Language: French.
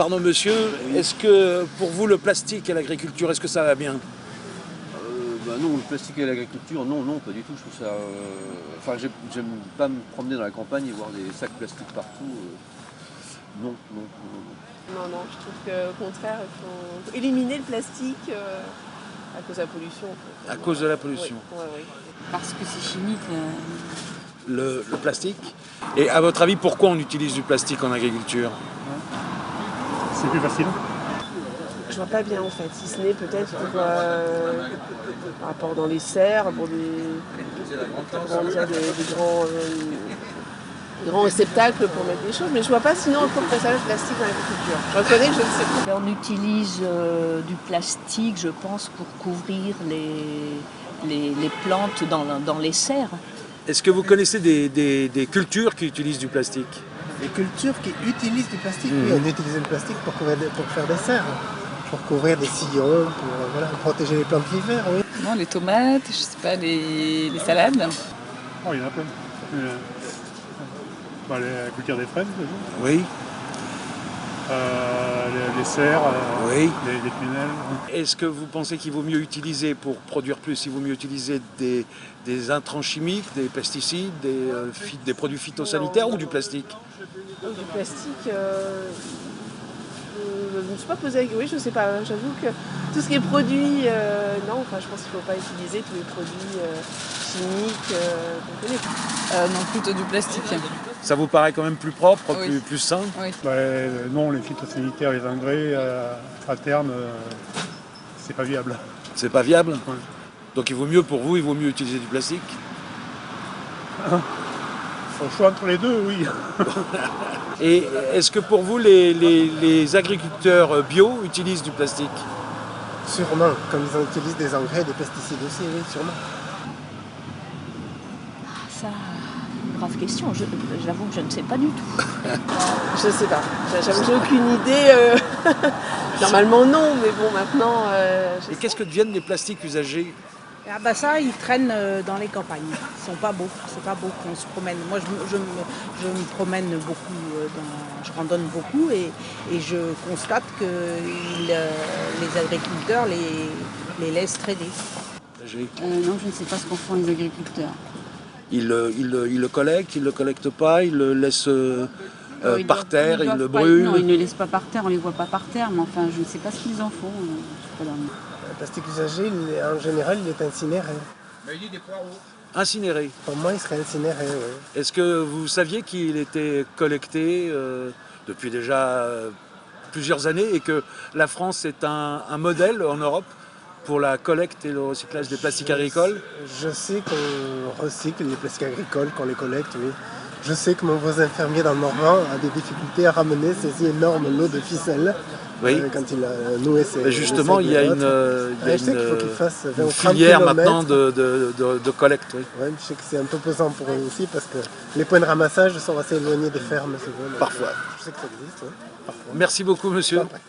Pardon monsieur, est-ce que pour vous le plastique et l'agriculture, est-ce que ça va bien? Non, le plastique et l'agriculture, non, non, pas du tout. Je trouve ça. Enfin, j'aime pas me promener dans la campagne et voir des sacs plastiques partout. Non, non, non, non. Non, je trouve qu'au contraire, il faut éliminer le plastique à cause de la pollution. En fait. À cause de la pollution. Oui, ouais, ouais. Parce que c'est chimique. Le plastique. Et à votre avis, pourquoi on utilise du plastique en agriculture? C'est plus facile. Je vois pas bien en fait, si ce n'est peut-être pour par rapport dans les serres, pour des grands réceptacles pour mettre des choses, mais je vois pas sinon pourquoi ça le plastique dans l'agriculture. Je reconnais que je ne sais pas. On utilise du plastique, je pense, pour couvrir les plantes dans les serres. Est-ce que vous connaissez des cultures qui utilisent du plastique? Les cultures qui utilisent du plastique, oui, on utilise le plastique pour faire des serres, pour couvrir des sillons, pour protéger les plantes d'hiver, oui. Non, les tomates, je sais pas, les salades. Oh, il y en a plein. La culture des fraises, Oui. les serres, Oui. les tunnels. Est-ce que vous pensez qu'il vaut mieux utiliser, pour produire plus, il vaut mieux utiliser des intrants chimiques, des pesticides, des produits phytosanitaires ou du plastique? Du plastique, je ne me suis pas posé. Oui, je sais pas. J'avoue que tout ce qui est produit, non. Enfin, je pense qu'il ne faut pas utiliser tous les produits chimiques qu'on connaît. Non, plutôt du plastique. Ça vous paraît quand même plus propre, Oui. plus sain? Oui. Non, les phytosanitaires, les engrais, à terme, c'est pas viable. C'est pas viable? Ouais. Donc il vaut mieux pour vous, il vaut mieux utiliser du plastique? Au choix entre les deux, oui. Et est-ce que pour vous, les agriculteurs bio utilisent du plastique? Sûrement, comme ils utilisent des engrais et des pesticides aussi, oui, sûrement. Ça, grave question. J'avoue que je ne sais pas du tout. Je sais pas. J'avoue que j'ai aucune idée. Normalement non, mais bon maintenant. Et qu'est-ce que deviennent les plastiques usagés? Ah bah ça, ils traînent dans les campagnes. Ils sont pas beaux. C'est pas beau qu'on se promène. Moi, je me promène beaucoup, je randonne beaucoup et je constate que les agriculteurs les laissent traîner. Non, je ne sais pas ce qu'en font les agriculteurs. Ils le collectent, ils le collectent pas, ils le laissent par terre, ils le brûlent? Non, ils ne laissent pas par terre, on les voit pas par terre, mais enfin, je ne sais pas ce qu'ils en font. Le plastique usagé, en général, il est incinéré. Incinéré. Pour moi, il serait incinéré, oui. Est-ce que vous saviez qu'il était collecté depuis déjà plusieurs années et que la France est un modèle en Europe pour la collecte et le recyclage des plastiques agricoles? Je sais qu'on recycle les plastiques agricoles, qu'on les collecte, oui. Je sais que mon voisin fermier dans le Morvan a des difficultés à ramener ces énormes lots de ficelles quand il a noué ses... Mais justement, il y a une filière maintenant de collecte. Oui. Ouais, je sais que c'est un peu pesant pour eux aussi parce que les points de ramassage sont assez éloignés des fermes souvent. Parfois. Je sais que ça existe, oui. Parfois. Merci beaucoup, monsieur. Parfait.